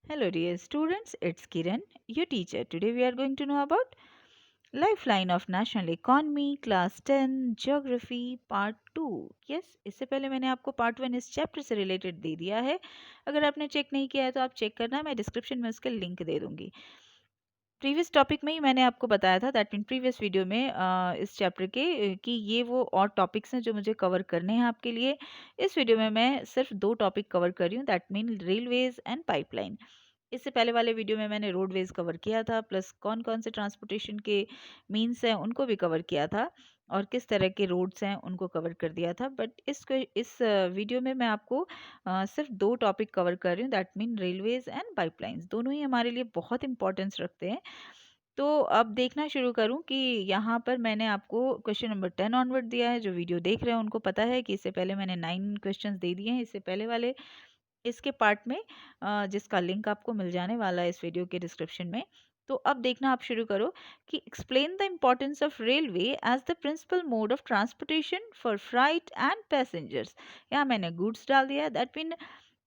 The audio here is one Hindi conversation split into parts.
Hello, dear students. It's Kiran, your teacher. Today we are going to know about Lifeline of National Economy, Class 10, Geography, Part 2. Yes, इससे पहले मैंने आपको Part 1 इस चैप्टर से रिलेटेड दे दिया है. अगर आपने चेक नहीं किया है तो आप चेक करना, मैं डिस्क्रिप्शन में उसका लिंक दे दूंगी. प्रीवियस टॉपिक में ही मैंने आपको बताया था दैट मीन प्रीवियस वीडियो में इस चैप्टर के कि ये वो और टॉपिक्स हैं जो मुझे कवर करने हैं आपके लिए. इस वीडियो में मैं सिर्फ 2 टॉपिक कवर कर रही हूँ that mean railways and pipeline. इससे पहले वाले वीडियो में मैंने रोडवेज कवर किया था प्लस कौन कौन से ट्रांसपोर्टेशन के मीन्स हैं उनको भी कवर किया था और किस तरह के रोड्स हैं उनको कवर कर दिया था. बट इस वीडियो में मैं आपको सिर्फ 2 टॉपिक कवर कर रही हूँ that mean railways and pipelines. दोनों ही हमारे लिए बहुत इंपॉर्टेंस रखते हैं. तो अब देखना शुरू करूं कि यहाँ पर मैंने आपको क्वेश्चन नंबर 10 ऑनवर्ड दिया है. जो वीडियो देख रहे हैं उनको पता है कि इससे पहले मैंने 9 क्वेश्चंस दे दिए हैं इससे पहले वाले इसके पार्ट में, जिसका लिंक आपको मिल जाने वाला है इस वीडियो के डिस्क्रिप्शन में. तो अब देखना आप शुरू करो कि explain the importance of railway as the principal mode of transportation for freight and passengers. यहाँ मैंने गुड्स डाल दिया दैट मीन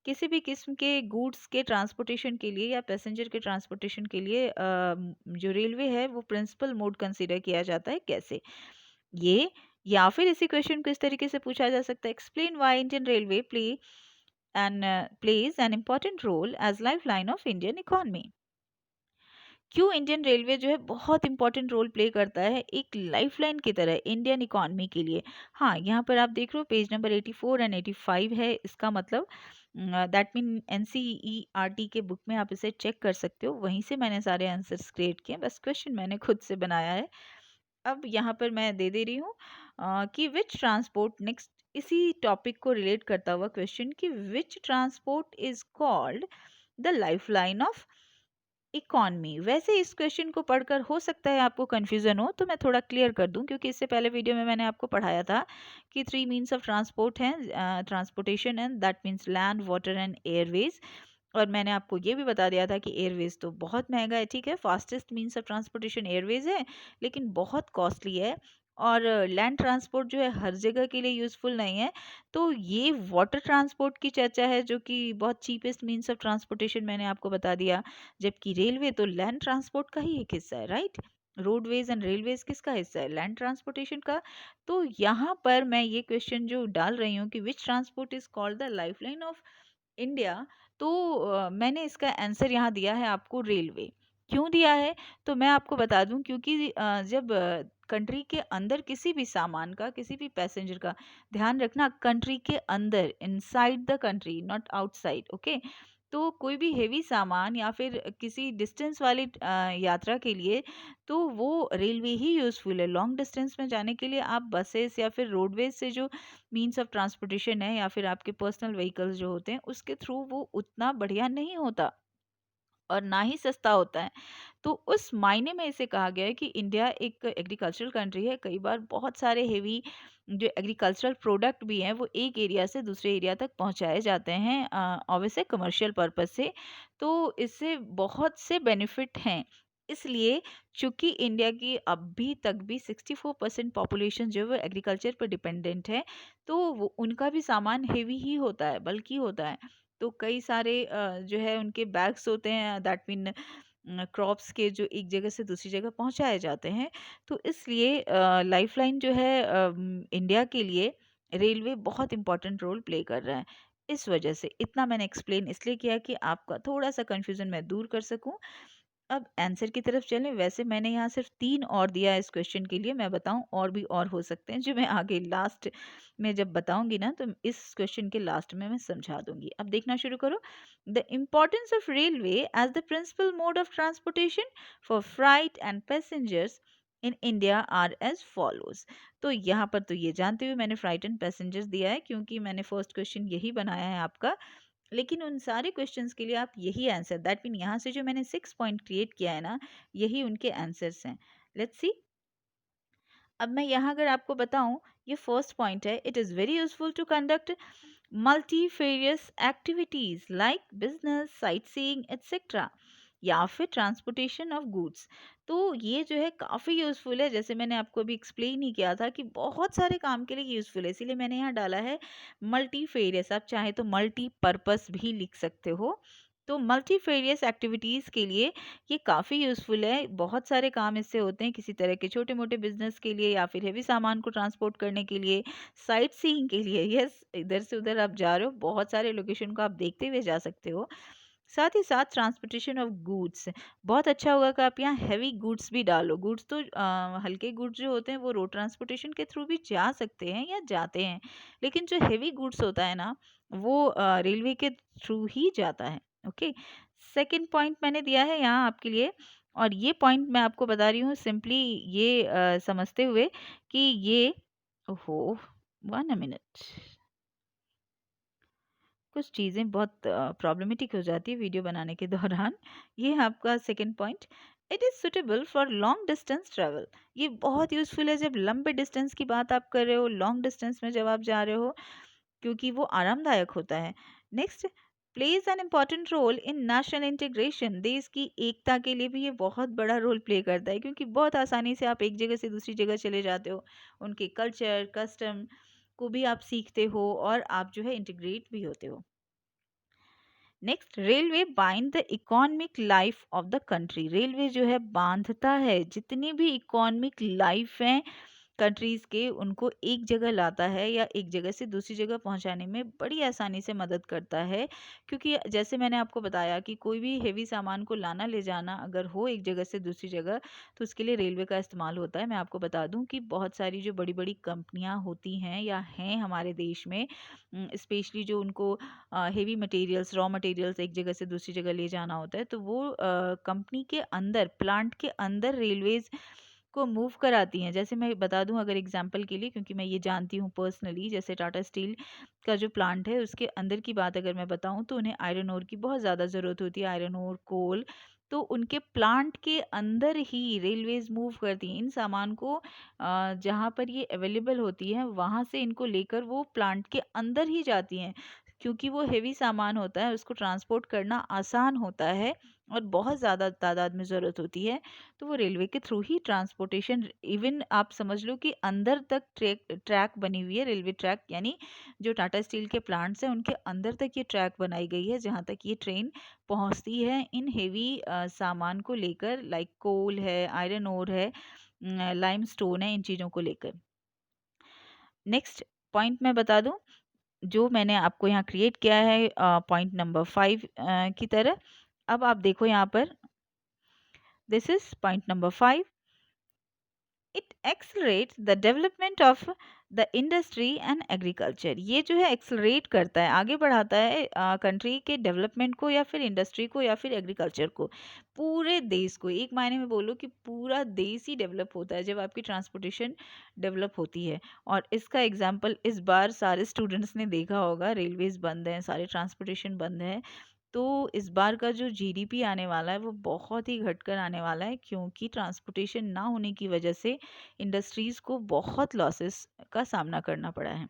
किसी भी किस्म के गुड्स के ट्रांसपोर्टेशन के लिए या पैसेंजर के ट्रांसपोर्टेशन के लिए जो रेलवे है वो प्रिंसिपल मोड कंसीडर किया जाता है. कैसे ये, या फिर इसी क्वेश्चन को इस तरीके से पूछा जा सकता है, explain why Indian railway plays an important role as lifeline of Indian economy. क्यों इंडियन रेलवे जो है बहुत इंपॉर्टेंट रोल प्ले करता है एक लाइफलाइन की तरह इंडियन इकोनॉमी के लिए. हाँ, यहाँ पर आप देख रहे हो पेज नंबर 84 एंड 85 है. इसका मतलब दैट मीन एनसीईआरटी के बुक में आप इसे चेक कर सकते हो. वहीं से मैंने सारे आंसर्स क्रिएट किए, बस क्वेश्चन मैंने खुद से बनाया है. अब यहाँ पर मैं दे रही हूँ कि विच ट्रांसपोर्ट नेक्स्ट, इसी टॉपिक को रिलेट करता हुआ क्वेश्चन कि विच transport is called the lifeline of economy. वैसे इस क्वेश्चन को पढ़कर हो सकता है आपको कंफ्यूजन हो, तो मैं थोड़ा क्लियर कर दूं क्योंकि इससे पहले वीडियो में मैंने आपको पढ़ाया था कि 3 मीन्स ऑफ ट्रांसपोर्ट हैं, transportation and that means land water and Airways. और मैंने आपको ये भी बता दिया था कि एयरवेज तो बहुत महंगा है, ठीक है, fastest means of transportation Airways है लेकिन बहुत कॉस्टली है. और लैंड ट्रांसपोर्ट जो है हर जगह के लिए यूज़फुल नहीं है. तो ये वाटर ट्रांसपोर्ट की चर्चा है जो कि बहुत चीपेस्ट मीन्स ऑफ ट्रांसपोर्टेशन मैंने आपको बता दिया. जबकि रेलवे तो लैंड ट्रांसपोर्ट का ही एक हिस्सा है, राइट. रोडवेज एंड रेलवेज किसका हिस्सा है, लैंड ट्रांसपोर्टेशन का. तो यहाँ पर मैं ये क्वेश्चन जो डाल रही हूँ कि विच transport is called the lifeline of India, तो मैंने इसका आंसर यहाँ दिया है आपको रेलवे. क्यों दिया है तो मैं आपको बता दूं क्योंकि जब कंट्री के अंदर किसी भी सामान का, किसी भी पैसेंजर का, ध्यान रखना कंट्री के अंदर, inside the country not outside, okay. तो कोई भी हेवी सामान या फिर किसी डिस्टेंस वाली यात्रा के लिए तो वो रेलवे ही यूज़फुल है. लॉन्ग डिस्टेंस में जाने के लिए आप बसेस या फिर रोडवेज से जो मीन्स ऑफ ट्रांसपोर्टेशन है या फिर आपके पर्सनल व्हीकल्स जो होते हैं उसके थ्रू वो उतना बढ़िया नहीं होता और ना ही सस्ता होता है. तो उस मायने में इसे कहा गया है कि इंडिया एक एग्रीकल्चरल कंट्री है. कई बार बहुत सारे हेवी जो एग्रीकल्चरल प्रोडक्ट भी हैं वो एक एरिया से दूसरे एरिया तक पहुंचाए जाते हैं ऑब्वियसली कमर्शियल पर्पस से. तो इससे बहुत से बेनिफिट हैं. इसलिए चूंकि इंडिया की अभी तक भी 64% पॉपुलेशन जो है वो एग्रीकल्चर पर डिपेंडेंट है, तो वो उनका भी सामान हेवी ही होता है, बल्कि होता है. तो कई सारे जो है उनके बैग्स होते हैं दैट मीन क्रॉप्स के जो एक जगह से दूसरी जगह पहुंचाए जाते हैं. तो इसलिए लाइफलाइन जो है इंडिया के लिए रेलवे बहुत इंपॉर्टेंट रोल प्ले कर रहा है. इस वजह से इतना मैंने एक्सप्लेन इसलिए किया कि आपका थोड़ा सा कंफ्यूजन मैं दूर कर सकूं. अब आंसर की तरफ चलें. वैसे मैंने यहाँ सिर्फ 3 और दिया है इस क्वेश्चन के लिए. मैं बताऊं और भी और हो सकते हैं जो मैं आगे लास्ट में जब बताऊंगी ना तो इस क्वेश्चन के लास्ट में मैं समझा दूंगी. अब देखना शुरू करो. The importance of railway as the principal mode of transportation for freight and passengers in India are as follows. तो यहाँ पर तो ये जानते हुए मैंने फ्राइट एंड पैसेंजर्स दिया है क्योंकि मैंने फर्स्ट क्वेश्चन यही बनाया है आपका. लेकिन उन सारे क्वेश्चंस के लिए आप यही आंसर दैट मीन यहाँ से जो मैंने 6 पॉइंट क्रिएट किया है ना, यही उनके आंसर्स हैं. Let's see. अब मैं यहाँ अगर आपको बताऊं, ये फर्स्ट पॉइंट है, it is very useful to conduct multifarious activities like business, sightseeing, etc. या फिर ट्रांसपोर्टेशन ऑफ गुड्स. तो ये जो है काफ़ी यूज़फुल है. जैसे मैंने आपको अभी एक्सप्लेन ही किया था कि बहुत सारे काम के लिए यूज़फुल है, इसीलिए मैंने यहाँ डाला है मल्टीफेरियस. आप चाहे तो मल्टीपर्पस भी लिख सकते हो. तो मल्टीफेरियस एक्टिविटीज़ के लिए ये काफ़ी यूज़फुल है। बहुत सारे काम इससे होते हैं, किसी तरह के छोटे मोटे बिजनेस के लिए या फिर हेवी सामान को ट्रांसपोर्ट करने के लिए, साइट सीइंग के लिए। यस, इधर से उधर आप जा रहे हो, बहुत सारे लोकेशन को आप देखते हुए जा सकते हो। साथ ही साथ ट्रांसपोर्टेशन ऑफ गुड्स, बहुत अच्छा होगा कि आप यहाँ हैवी गुड्स भी डालो। गुड्स तो हल्के गुड्स जो होते हैं वो रोड ट्रांसपोर्टेशन के थ्रू भी जा सकते हैं या जाते हैं, लेकिन जो हैवी गुड्स होता है ना, वो रेलवे के थ्रू ही जाता है। ओके, सेकंड पॉइंट मैंने दिया है यहाँ आपके लिए, और ये पॉइंट मैं आपको बता रही हूँ सिंपली ये समझते हुए कि ये, ओहो, 1 मिनट, कुछ चीज़ें बहुत प्रॉब्लमेटिक हो जाती है वीडियो बनाने के दौरान। ये है आपका second point. It is suitable for long distance travel. ये बहुत यूज़फुल है जब लंबे डिस्टेंस की बात आप कर रहे हो, लॉन्ग डिस्टेंस में जब आप जा रहे हो, क्योंकि वो आरामदायक होता है। Next, plays an important role in national integration. देश की एकता के लिए भी ये बहुत बड़ा रोल प्ले करता है, क्योंकि बहुत आसानी से आप एक जगह से दूसरी जगह चले जाते हो, उनके कल्चर कस्टम को भी आप सीखते हो और आप जो है इंटीग्रेट भी होते हो। Next, railway bind the economic life of the country. Railway जो है बांधता है जितनी भी इकोनॉमिक लाइफ है कंट्रीज़ के, उनको एक जगह लाता है या एक जगह से दूसरी जगह पहुंचाने में बड़ी आसानी से मदद करता है। क्योंकि जैसे मैंने आपको बताया कि कोई भी हेवी सामान को लाना ले जाना अगर हो एक जगह से दूसरी जगह, तो उसके लिए रेलवे का इस्तेमाल होता है। मैं आपको बता दूं कि बहुत सारी जो बड़ी बड़ी कंपनियां होती हैं या हैं हमारे देश में, स्पेशली जो उनको हेवी मटेरियल्स, रॉ मटेरियल्स एक जगह से दूसरी जगह ले जाना होता है, तो वो कंपनी के अंदर, प्लांट के अंदर रेलवेज को मूव कराती हैं। जैसे मैं बता दूं अगर एग्जांपल के लिए, क्योंकि मैं ये जानती हूँ पर्सनली, जैसे टाटा स्टील का जो प्लांट है उसके अंदर की बात अगर मैं बताऊं, तो उन्हें आयरन ओर की बहुत ज़्यादा ज़रूरत होती है, आयरन ओर, कोल। तो उनके प्लांट के अंदर ही रेलवेज मूव करती हैं इन सामान को। जहाँ पर ये अवेलेबल होती है वहाँ से इनको लेकर वो प्लांट के अंदर ही जाती हैं, क्योंकि वो हेवी सामान होता है, उसको ट्रांसपोर्ट करना आसान होता है और बहुत ज़्यादा तादाद में ज़रूरत होती है। तो वो रेलवे के थ्रू ही ट्रांसपोर्टेशन, इवन आप समझ लो कि अंदर तक ट्रैक बनी हुई है, रेलवे ट्रैक, यानी जो टाटा स्टील के प्लांट्स हैं उनके अंदर तक ये ट्रैक बनाई गई है जहाँ तक ये ट्रेन पहुँचती है इन हेवी सामान को लेकर, लाइक कोल है, आयरन ओर है, लाइम स्टोन है, इन चीज़ों को लेकर। नेक्स्ट पॉइंट मैं बता दूं जो मैंने आपको यहाँ क्रिएट किया है पॉइंट नंबर 5 की तरह। अब आप देखो यहाँ पर, this is point number 5। It accelerate the development of the industry and agriculture. ये जो है एक्सलरेट करता है, आगे बढ़ाता है कंट्री के डेवलपमेंट को या फिर इंडस्ट्री को या फिर एग्रीकल्चर को, पूरे देश को। एक मायने में बोलो कि पूरा देश ही डेवलप होता है जब आपकी ट्रांसपोर्टेशन डेवलप होती है। और इसका एग्जाम्पल इस बार सारे स्टूडेंट्स ने देखा होगा, रेलवेज बंद हैं, सारे ट्रांसपोर्टेशन बंद है, तो इस बार का जो जीडीपी आने वाला है वो बहुत ही घटकर आने वाला है, क्योंकि ट्रांसपोर्टेशन ना होने की वजह से इंडस्ट्रीज को बहुत लॉसेस का सामना करना पड़ा है।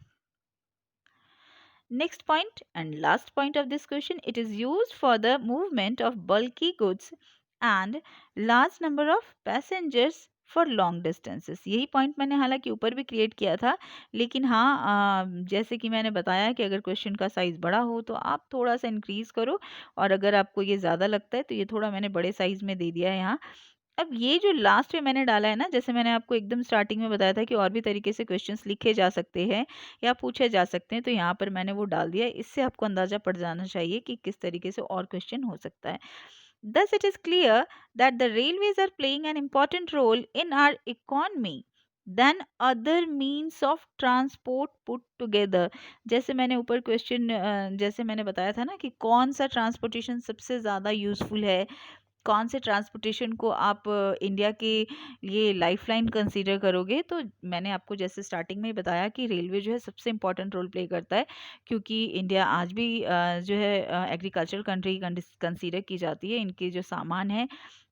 Next point and last point of this question, it is used for the movement of bulky goods and large number of passengers for long distances। यही पॉइंट मैंने हालांकि ऊपर भी क्रिएट किया था, लेकिन हाँ जैसे कि मैंने बताया कि अगर क्वेश्चन का साइज बड़ा हो तो आप थोड़ा सा इंक्रीज करो, और अगर आपको ये ज़्यादा लगता है तो ये थोड़ा मैंने बड़े साइज में दे दिया है यहाँ। अब ये जो लास्ट में मैंने डाला है ना, जैसे मैंने आपको एकदम स्टार्टिंग में बताया था कि और भी तरीके से क्वेश्चंस लिखे जा सकते हैं या पूछे जा सकते हैं, तो यहाँ पर मैंने वो डाल दिया है। इससे आपको अंदाजा पड़ जाना चाहिए कि किस तरीके से और क्वेश्चन हो सकता है। Thus it is clear that the railways are playing an important role in our economy than other means of transport put together। जैसे मैंने ऊपर क्वेश्चन, जैसे मैंने बताया था ना कि कौन सा ट्रांसपोर्टेशन सबसे ज़्यादा यूजफुल है, कौन से ट्रांसपोर्टेशन को आप इंडिया के लिए लाइफलाइन कंसीडर करोगे, तो मैंने आपको जैसे स्टार्टिंग में ही बताया कि रेलवे जो है सबसे इम्पोर्टेंट रोल प्ले करता है, क्योंकि इंडिया आज भी जो है एग्रीकल्चर कंट्री कंसीडर की जाती है। इनके जो सामान है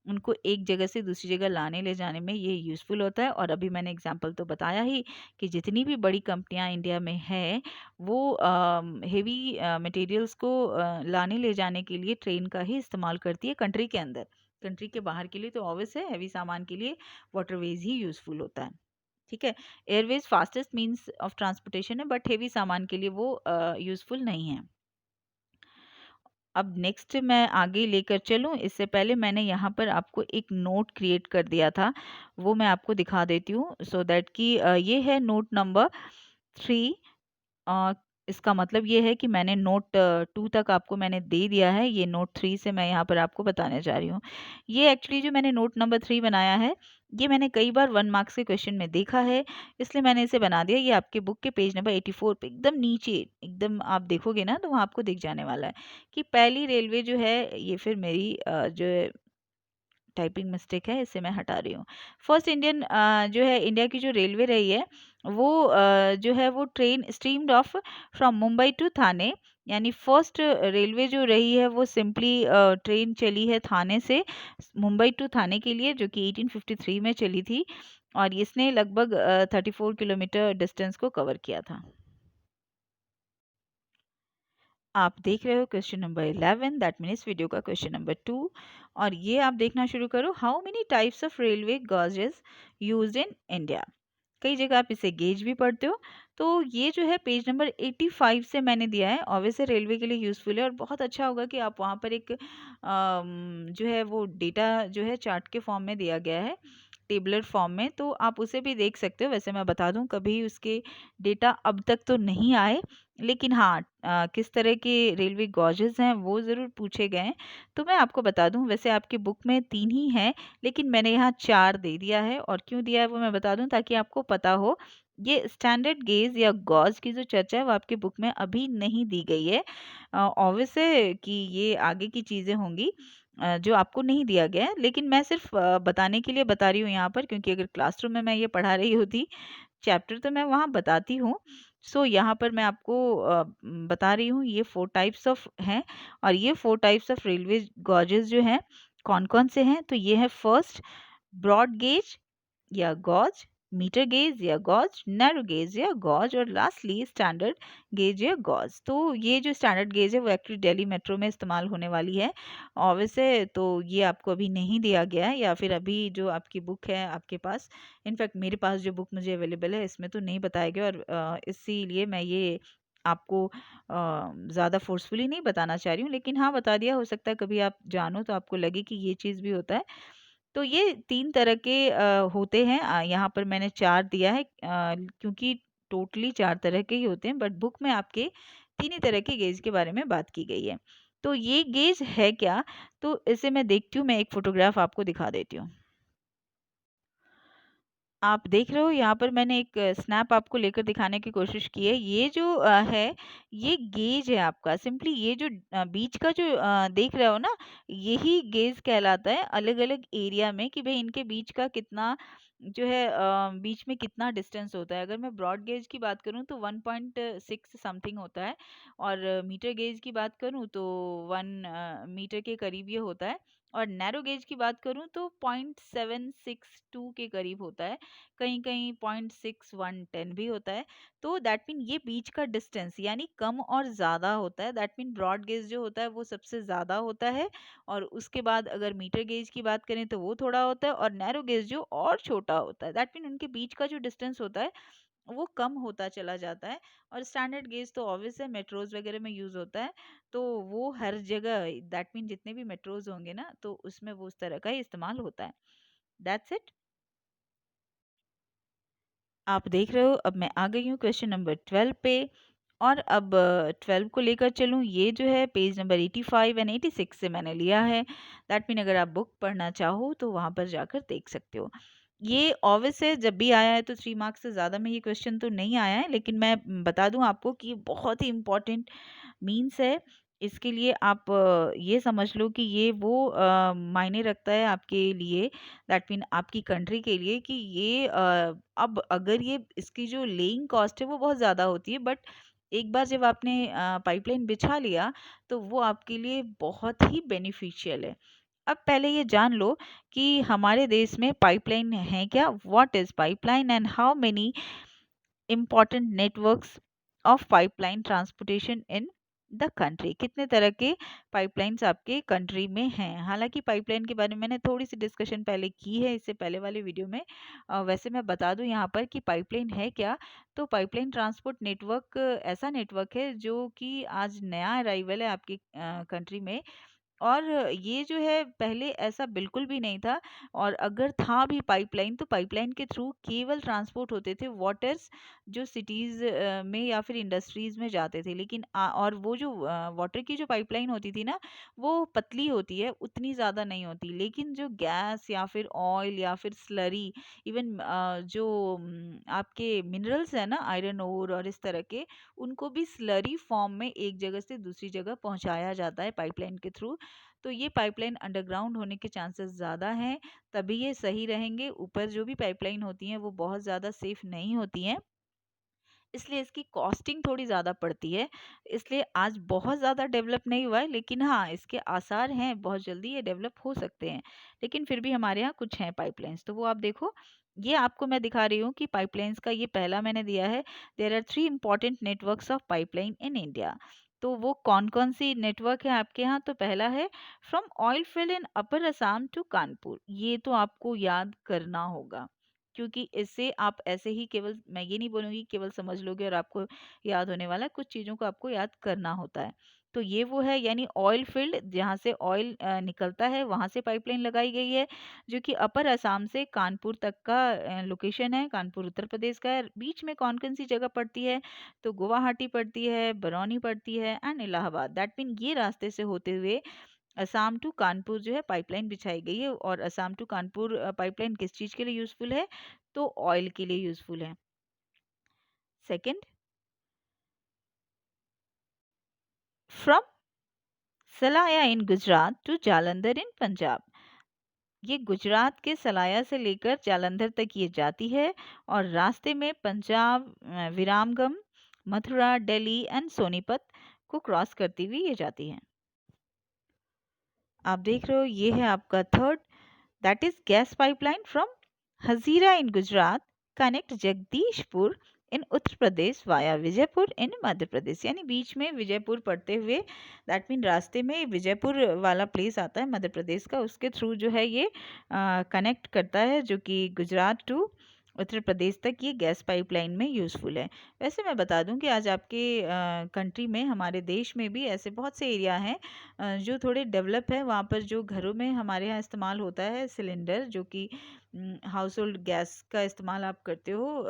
उनको एक जगह से दूसरी जगह लाने ले जाने में ये यूज़फुल होता है। और अभी मैंने एग्जांपल तो बताया ही कि जितनी भी बड़ी कंपनियां इंडिया में है वो हेवी मटेरियल्स को लाने ले जाने के लिए ट्रेन का ही इस्तेमाल करती है कंट्री के अंदर। कंट्री के बाहर के लिए तो ऑब्वियस है, हैवी सामान के लिए वाटरवेज ही यूज़फुल होता है। ठीक है, Airways fastest means of transportation है, बट हेवी सामान के लिए वो यूज़फुल नहीं है। अब नेक्स्ट मैं आगे लेकर चलूँ, इससे पहले मैंने यहाँ पर आपको एक नोट क्रिएट कर दिया था, वो मैं आपको दिखा देती हूँ सो दैट कि ये है नोट नंबर 3। अ, इसका मतलब ये है कि मैंने नोट 2 तक आपको मैंने दे दिया है, ये नोट 3 से मैं यहाँ पर आपको बताने जा रही हूँ। ये एक्चुअली जो मैंने नोट नंबर 3 बनाया है, ये मैंने कई बार 1 मार्क्स के क्वेश्चन में देखा है, इसलिए मैंने इसे बना दिया। ये आपके बुक के पेज नंबर 84 पे एकदम नीचे, एकदम आप देखोगे ना तो वहाँ आपको दिख जाने वाला है कि पहली रेलवे जो है, ये फिर मेरी जो है टाइपिंग मिस्टेक है, इसे मैं हटा रही हूँ। फर्स्ट इंडियन जो है इंडिया की जो रेलवे रही है, वो जो है वो train steamed off from Mumbai to Thane, यानी फर्स्ट रेलवे जो रही है वो सिंपली ट्रेन चली है थाने से मुंबई टू थाने के लिए, जो कि 1853 में चली थी, और इसने लगभग 34 किलोमीटर डिस्टेंस को कवर किया था। आप देख रहे हो question number 11, that means video का क्वेश्चन नंबर 2, और ये आप देखना शुरू करो। How many types of railway gauges used in India. कई जगह आप इसे गेज भी पढ़ते हो। तो ये जो है पेज नंबर 85 से मैंने दिया है, ऑब्वियसली रेलवे के लिए यूज़फुल है, और बहुत अच्छा होगा कि आप वहाँ पर एक जो है वो डेटा जो है चार्ट के फॉर्म में दिया गया है, टेबलर फॉर्म में, तो आप उसे भी देख सकते हो। वैसे मैं बता दूं, कभी उसके डेटा अब तक तो नहीं आए, लेकिन हाँ किस तरह के रेलवे गॉजेस हैं वो ज़रूर पूछे गए हैं। तो मैं आपको बता दूं, वैसे आपकी बुक में 3 ही हैं, लेकिन मैंने यहाँ 4 दे दिया है, और क्यों दिया है वो मैं बता दूं ताकि आपको पता हो। ये स्टैंडर्ड गेज या गॉज की जो चर्चा है वो आपकी बुक में अभी नहीं दी गई है। ऑब्वियस है कि ये आगे की चीज़ें होंगी जो आपको नहीं दिया गया है, लेकिन मैं सिर्फ बताने के लिए बता रही हूँ यहाँ पर, क्योंकि अगर क्लासरूम में मैं ये पढ़ा रही होती चैप्टर तो मैं वहाँ बताती हूँ। सो यहाँ पर मैं आपको बता रही हूँ, ये 4 टाइप्स ऑफ हैं, और ये 4 टाइप्स ऑफ रेलवे गॉजेस जो हैं कौन-कौन से हैं, तो ये है फर्स्ट ब्रॉड गेज या गॉज, मीटर गेज या गॉज, नैरो गेज या गॉज, और लास्टली स्टैंडर्ड गेज या गॉज। तो ये जो स्टैंडर्ड गेज है वो एक्चुअली दिल्ली मेट्रो में इस्तेमाल होने वाली है, और वैसे तो ये आपको अभी नहीं दिया गया है, या फिर अभी जो आपकी बुक है आपके पास, इनफैक्ट मेरे पास जो बुक मुझे अवेलेबल है इसमें तो नहीं बताया गया, और इसीलिए मैं ये आपको ज़्यादा फोर्सफुली नहीं बताना चाह रही हूँ, लेकिन हाँ बता दिया, हो सकता है कभी आप जानो तो आपको लगे कि ये चीज़ भी होता है। तो ये 3 तरह के होते हैं, यहाँ पर मैंने 4 दिया है, क्योंकि टोटली 4 तरह के ही होते हैं, बट बुक में आपके 3 ही तरह के गेज के बारे में बात की गई है। तो ये गेज है क्या? तो इसे मैं देखती हूँ, मैं एक फ़ोटोग्राफ आपको दिखा देती हूँ। आप देख रहे हो यहाँ पर मैंने एक स्नैप आपको लेकर दिखाने की कोशिश की है। ये जो है, ये गेज है आपका। सिंपली ये जो बीच का जो देख रहे हो ना, यही गेज कहलाता है अलग-अलग एरिया में, कि भई इनके बीच का कितना जो है बीच में कितना डिस्टेंस होता है। अगर मैं ब्रॉड गेज की बात करूँ तो 1.6 समथिंग होता है, और मीटर गेज की बात करूँ तो 1 मीटर के करीब ये होता है, और नैरो गेज की बात करूँ तो 0.762 के करीब होता है, कहीं-कहीं 0.6110 भी होता है। तो दैट मीन ये बीच का डिस्टेंस यानी कम और ज़्यादा होता है। दैट मीन ब्रॉड गेज जो होता है वो सबसे ज़्यादा होता है, और उसके बाद अगर मीटर गेज की बात करें तो वो थोड़ा होता है, और नैरो गेज जो और छोटा होता है। दैट मीन उनके बीच का जो डिस्टेंस होता है वो कम होता चला जाता है। और स्टैंडर्ड गेज तो ऑब्वियस है, मेट्रोज वगैरह में यूज होता है, तो वो हर जगह, दैट मीन जितने भी मेट्रोज होंगे ना तो उसमें वो उस तरह का ही इस्तेमाल होता है। That's it. आप देख रहे हो, अब मैं आ गई हूँ क्वेश्चन नंबर 12 पे, और अब 12 को लेकर चलूँ, ये जो है पेज नंबर 85 एंड 86 से मैंने लिया है। दैट मीन अगर आप बुक पढ़ना चाहो तो वहाँ पर जाकर देख सकते हो। ये ऑब्वियस है, जब भी आया है तो 3 मार्क्स से ज़्यादा में ये क्वेश्चन तो नहीं आया है, लेकिन मैं बता दूँ आपको कि ये बहुत ही इम्पोर्टेंट मीन्स है। इसके लिए आप ये समझ लो कि ये वो मायने रखता है आपके लिए, दैट मीन आपकी कंट्री के लिए, कि ये अब अगर ये इसकी जो लेइंग कॉस्ट है वो बहुत ज़्यादा होती है, बट एक बार जब आपने पाइपलाइन बिछा लिया तो वो आपके लिए बहुत ही बेनिफिशियल है। अब पहले ये जान लो कि हमारे देश में पाइपलाइन है क्या, what is pipeline and how many important networks of pipeline transportation in the country, कितने तरह के पाइपलाइंस आपके कंट्री में हैं। हालांकि पाइपलाइन के बारे में मैंने थोड़ी सी डिस्कशन पहले की है इससे पहले वाले वीडियो में। वैसे मैं बता दूं यहाँ पर कि पाइपलाइन है क्या। तो पाइपलाइन ट्रांसपोर्ट नेटवर्क ऐसा नेटवर्क है जो कि आज नया अराइवल है आपकी कंट्री में। और ये जो है पहले ऐसा बिल्कुल भी नहीं था। और अगर था भी पाइपलाइन, तो पाइपलाइन के थ्रू केवल ट्रांसपोर्ट होते थे वाटर्स जो सिटीज में या फिर इंडस्ट्रीज में जाते थे। लेकिन और वो जो वाटर की जो पाइपलाइन होती थी ना, वो पतली होती है, उतनी ज़्यादा नहीं होती। लेकिन जो गैस या फिर ऑयल या फिर स्लरी, इवन जो आपके मिनरल्स है ना, आयरन ओर और इस तरह के, उनको भी स्लरी फॉर्म में एक जगह से दूसरी जगह पहुंचाया जाता है पाइपलाइन के थ्रू। तो ये पाइपलाइन अंडरग्राउंड होने के चांसेस ज़्यादा हैं, तभी ये सही रहेंगे। ऊपर जो भी पाइपलाइन होती हैं वो बहुत ज़्यादा सेफ नहीं होती हैं, इसलिए इसकी कॉस्टिंग थोड़ी ज़्यादा पड़ती है। इसलिए आज बहुत ज़्यादा डेवलप नहीं हुआ है, लेकिन हाँ इसके आसार हैं, बहुत जल्दी ये डेवलप हो सकते हैं। लेकिन फिर भी हमारे यहाँ कुछ हैं पाइपलाइंस, तो वो आप देखो। ये आपको मैं दिखा रही हूँ कि पाइपलाइंस का ये पहला मैंने दिया है। There are 3 important networks of pipeline in India. तो वो कौन कौन सी नेटवर्क है आपके यहाँ। तो पहला है from oil field in upper Assam to Kanpur. ये तो आपको याद करना होगा, क्योंकि इससे आप ऐसे ही केवल, मैं ये नहीं बोलूँगी केवल समझ लोगे और आपको याद होने वाला है, कुछ चीज़ों को आपको याद करना होता है। तो ये वो है, यानी ऑयल फील्ड जहाँ से ऑयल निकलता है वहाँ से पाइपलाइन लगाई गई है, जो कि अपर असम से कानपुर तक का लोकेशन है। कानपुर उत्तर प्रदेश का है। बीच में कौन कौन सी जगह पड़ती है, तो गुवाहाटी पड़ती है, बरौनी पड़ती है एंड इलाहाबाद। दैट मीन ये रास्ते से होते हुए असम टू कानपुर जो है पाइपलाइन बिछाई गई है। और असम टू कानपुर पाइपलाइन किस चीज़ के लिए यूज़फुल है, तो ऑयल के लिए यूज़फुल है। Second, from Salaya in Gujarat to Jalandhar in Punjab. ये गुजरात के सलाया से लेकर जालंधर तक ये जाती है, और रास्ते में पंजाब, विरामगम, मथुरा, दिल्ली एंड सोनीपत को क्रॉस करती हुई ये जाती है। आप देख रहे हो ये है आपका third, that is gas pipeline from Hazira in Gujarat connect Jagdishpur in Uttar Pradesh via Vijaypur in Madhya Pradesh. यानी बीच में विजयपुर पड़ते हुए, दैट मीन रास्ते में विजयपुर वाला प्लेस आता है मध्य प्रदेश का, उसके थ्रू जो है ये कनेक्ट करता है, जो कि गुजरात टू उत्तर प्रदेश तक ये गैस पाइपलाइन में यूज़फुल है। वैसे मैं बता दूं कि आज आपके कंट्री में, हमारे देश में भी ऐसे बहुत से एरिया हैं जो थोड़े डेवलप है। वहाँ पर जो घरों में हमारे यहाँ इस्तेमाल होता है सिलेंडर, जो कि हाउस होल्ड गैस का इस्तेमाल आप करते हो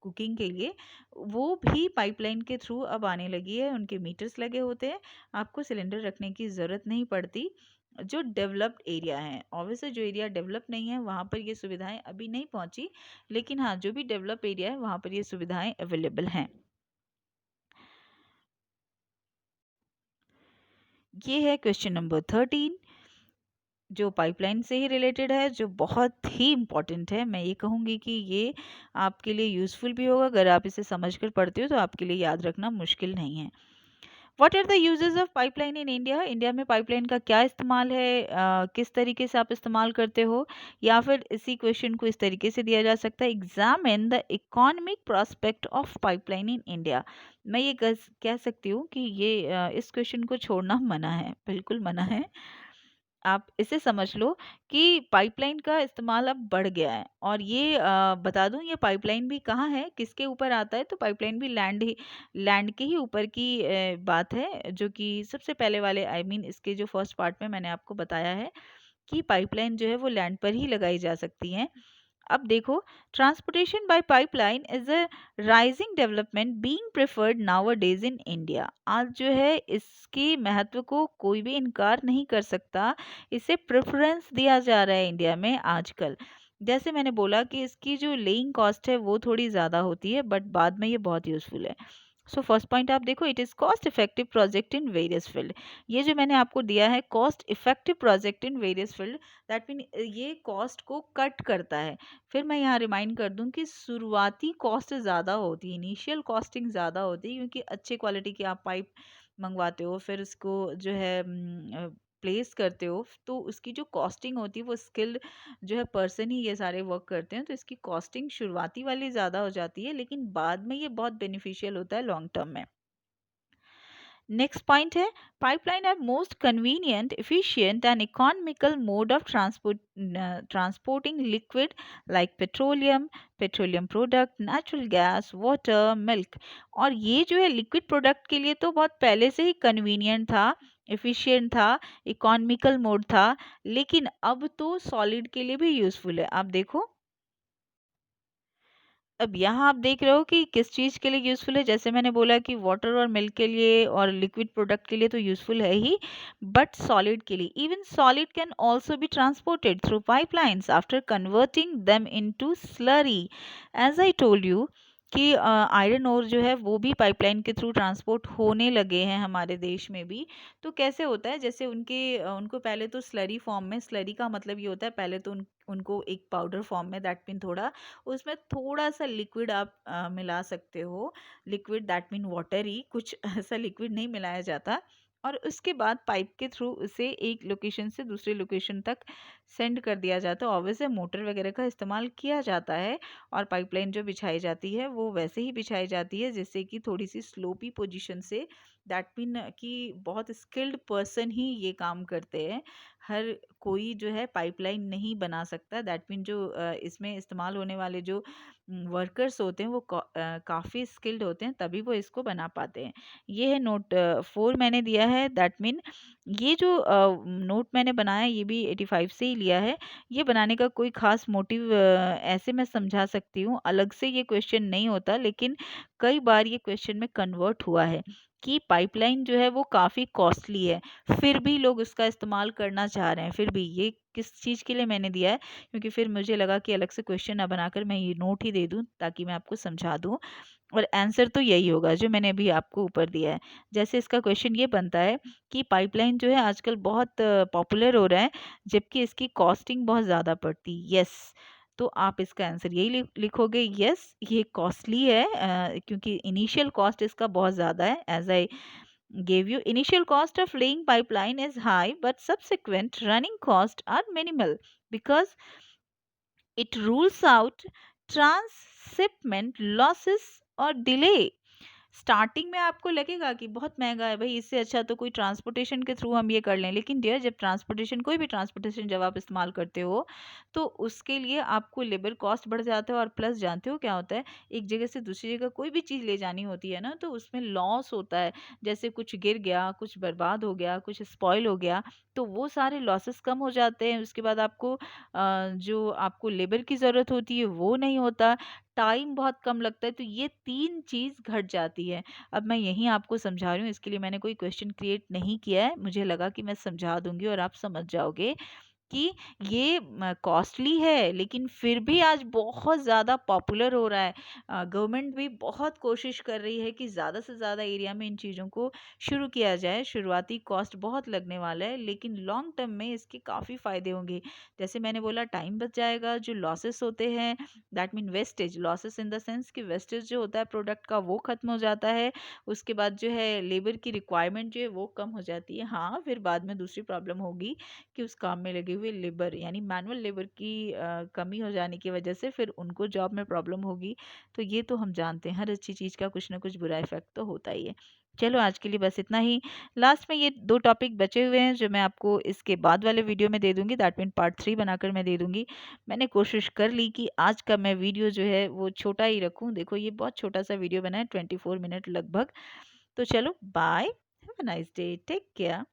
कुकिंग के लिए, वो भी पाइपलाइन के थ्रू अब आने लगी है। उनके मीटर्स लगे होते हैं, आपको सिलेंडर रखने की ज़रूरत नहीं पड़ती। जो डेवलप्ड एरिया है, ऑब्वियसली जो एरिया डेवलप नहीं है वहाँ पर ये सुविधाएं अभी नहीं पहुँची, लेकिन हाँ जो भी डेवलप एरिया है वहाँ पर ये सुविधाएं अवेलेबल हैं। ये है क्वेश्चन नंबर 13, जो पाइपलाइन से ही रिलेटेड है, जो बहुत ही इम्पोर्टेंट है। मैं ये कहूँगी कि ये आपके लिए यूज़फुल भी होगा, अगर आप इसे समझकर पढ़ते हो तो आपके लिए याद रखना मुश्किल नहीं है। What are the uses of pipeline in India. India में पाइपलाइन का क्या इस्तेमाल है, किस तरीके से आप इस्तेमाल करते हो। या फिर इसी क्वेश्चन को इस तरीके से दिया जा सकता है, examine the economic prospect of pipeline in India. मैं ये कह सकती हूँ कि ये इस क्वेश्चन को छोड़ना मना है, बिल्कुल मना है। आप इसे समझ लो कि पाइपलाइन का इस्तेमाल अब बढ़ गया है। और ये बता दूं, ये पाइपलाइन भी कहाँ है, किसके ऊपर आता है, तो पाइपलाइन भी लैंड के ही ऊपर की बात है, जो कि सबसे पहले वाले इसके जो फर्स्ट पार्ट में मैंने आपको बताया है कि पाइपलाइन जो है वो लैंड पर ही लगाई जा सकती हैं। अब देखो, transportation by pipeline is a rising development being preferred nowadays in India. आज जो है इसके महत्व को कोई भी इनकार नहीं कर सकता, इसे प्रेफरेंस दिया जा रहा है इंडिया में आजकल। जैसे मैंने बोला कि इसकी जो लेइंग कॉस्ट है वो थोड़ी ज़्यादा होती है, बट बाद में ये बहुत यूज़फुल है। सो फर्स्ट पॉइंट आप देखो, it is cost effective project in various field. ये जो मैंने आपको दिया है cost effective project in various field, that mean ये कॉस्ट को कट करता है। फिर मैं यहाँ रिमाइंड कर दूं कि शुरुआती कॉस्ट ज़्यादा होती है, इनिशियल कॉस्टिंग ज़्यादा होती है, क्योंकि अच्छे क्वालिटी की आप पाइप मंगवाते हो, फिर उसको जो है प्लेस करते हो, तो उसकी जो कॉस्टिंग होती है वो स्किल्ड जो है पर्सन ही ये सारे वर्क करते हैं, तो इसकी कॉस्टिंग शुरुआती वाली ज़्यादा हो जाती है, लेकिन बाद में ये बहुत बेनिफिशियल होता है लॉन्ग टर्म में। नेक्स्ट पॉइंट है, pipeline are most convenient, efficient and economical mode of transporting liquid like petroleum product, natural gas, water, milk। और ये जो है लिक्विड प्रोडक्ट के लिए तो बहुत पहले से ही कन्वीनियंट था, एफिशिएंट था, इकोनॉमिकल मोड था, लेकिन अब तो सॉलिड के लिए भी यूजफुल है। आप देखो, अब यहाँ आप देख रहे हो कि किस चीज़ के लिए यूज़फुल है। जैसे मैंने बोला कि वाटर और मिल्क के लिए और लिक्विड प्रोडक्ट के लिए तो यूज़फुल है ही, बट सॉलिड के लिए, even solid can also be transported through pipelines after converting them into slurry. As I told you कि आयरन ओर जो है वो भी पाइपलाइन के थ्रू ट्रांसपोर्ट होने लगे हैं हमारे देश में भी। तो कैसे होता है, जैसे उनको पहले तो स्लरी फॉर्म में, स्लरी का मतलब ये होता है पहले तो उनको एक पाउडर फॉर्म में, दैट मीन थोड़ा उसमें थोड़ा सा लिक्विड आप मिला सकते हो, लिक्विड दैट मीन वाटर ही, कुछ ऐसा लिक्विड नहीं मिलाया जाता। और उसके बाद पाइप के थ्रू उसे एक लोकेशन से दूसरे लोकेशन तक सेंड कर दिया जाता है। ऑब्वियसली मोटर वगैरह का इस्तेमाल किया जाता है, और पाइपलाइन जो बिछाई जाती है वो वैसे ही बिछाई जाती है जिससे कि थोड़ी सी स्लोपी पोजीशन से, दैट मीन कि बहुत स्किल्ड पर्सन ही ये काम करते हैं। हर कोई जो है पाइपलाइन नहीं बना सकता, दैट मीन जो इसमें इस्तेमाल होने वाले जो वर्कर्स होते हैं वो काफ़ी स्किल्ड होते हैं, तभी वो इसको बना पाते हैं। ये है नोट 4 मैंने दिया है, दैट मीन ये जो नोट मैंने बनाया ये भी 85 से ही लिया है। ये बनाने का कोई ख़ास मोटिव ऐसे मैं समझा सकती हूँ, अलग से ये क्वेश्चन नहीं होता, लेकिन कई बार ये क्वेश्चन में कन्वर्ट हुआ है कि पाइपलाइन जो है वो काफ़ी कॉस्टली है, फिर भी लोग उसका इस्तेमाल करना चाह रहे हैं। फिर भी ये किस चीज़ के लिए मैंने दिया है, क्योंकि फिर मुझे लगा कि अलग से क्वेश्चन ना बनाकर मैं ये नोट ही दे दूं ताकि मैं आपको समझा दूं, और आंसर तो यही होगा जो मैंने अभी आपको ऊपर दिया है। जैसे इसका क्वेश्चन ये बनता है कि पाइपलाइन जो है आजकल बहुत पॉपुलर हो रहा है, जबकि इसकी कॉस्टिंग बहुत ज़्यादा पड़ती है। यस, तो आप इसका आंसर यही लिखोगे, यस ये कॉस्टली है, क्योंकि इनिशियल कॉस्ट इसका बहुत ज़्यादा है। As I gave you, initial cost of laying pipeline is high but subsequent running costs are minimal because it rules out transshipment losses or delay। Starting में आपको लगेगा कि बहुत महंगा है भाई, इससे अच्छा तो कोई ट्रांसपोर्टेशन के थ्रू हम ये कर लें, लेकिन डियर जब ट्रांसपोर्टेशन, कोई भी ट्रांसपोर्टेशन जब आप इस्तेमाल करते हो तो उसके लिए आपको लेबर कॉस्ट बढ़ जाता है, और प्लस जानते हो क्या होता है, एक जगह से दूसरी जगह कोई भी चीज़ ले जानी होती है ना, तो उसमें लॉस होता है। जैसे कुछ गिर गया, कुछ बर्बाद हो गया, कुछ स्पॉइल हो गया, तो वो सारे लॉसेस कम हो जाते हैं। उसके बाद आपको जो आपको लेबर की ज़रूरत होती है वो नहीं होता, टाइम बहुत कम लगता है, तो ये 3 चीज़ घट जाती है। अब मैं यहीं आपको समझा रही हूँ, इसके लिए मैंने कोई क्वेश्चन क्रिएट नहीं किया है, मुझे लगा कि मैं समझा दूँगी और आप समझ जाओगे कि ये कॉस्टली है, लेकिन फिर भी आज बहुत ज़्यादा पॉपुलर हो रहा है। गवर्नमेंट भी बहुत कोशिश कर रही है कि ज़्यादा से ज़्यादा एरिया में इन चीज़ों को शुरू किया जाए। शुरुआती कॉस्ट बहुत लगने वाला है, लेकिन लॉन्ग टर्म में इसके काफ़ी फ़ायदे होंगे। जैसे मैंने बोला, टाइम बच जाएगा, जो लॉसेस होते हैं, that mean wastage, losses in the sense कि वेस्टेज जो होता है प्रोडक्ट का वो ख़त्म हो जाता है। उसके बाद जो है लेबर की रिक्वायरमेंट जो है वो कम हो जाती है। हाँ, फिर बाद में दूसरी प्रॉब्लम होगी कि उस काम में लगे हुए लेबर यानी मैनुअल लेबर की कमी हो जाने की वजह से फिर उनको जॉब में प्रॉब्लम होगी। तो ये तो हम जानते हैं, हर अच्छी चीज़ का कुछ ना कुछ बुरा इफेक्ट तो होता ही है। चलो आज के लिए बस इतना ही। लास्ट में ये 2 टॉपिक बचे हुए हैं जो मैं आपको इसके बाद वाले वीडियो में दे दूंगी, दैट मीन पार्ट 3 बनाकर मैं दे दूंगी। मैंने कोशिश कर ली कि आज का मैं वीडियो जो है वो छोटा ही रखूं। देखो ये बहुत छोटा सा वीडियो बना है, 24 मिनट लगभग। तो चलो bye, have a nice day, take care.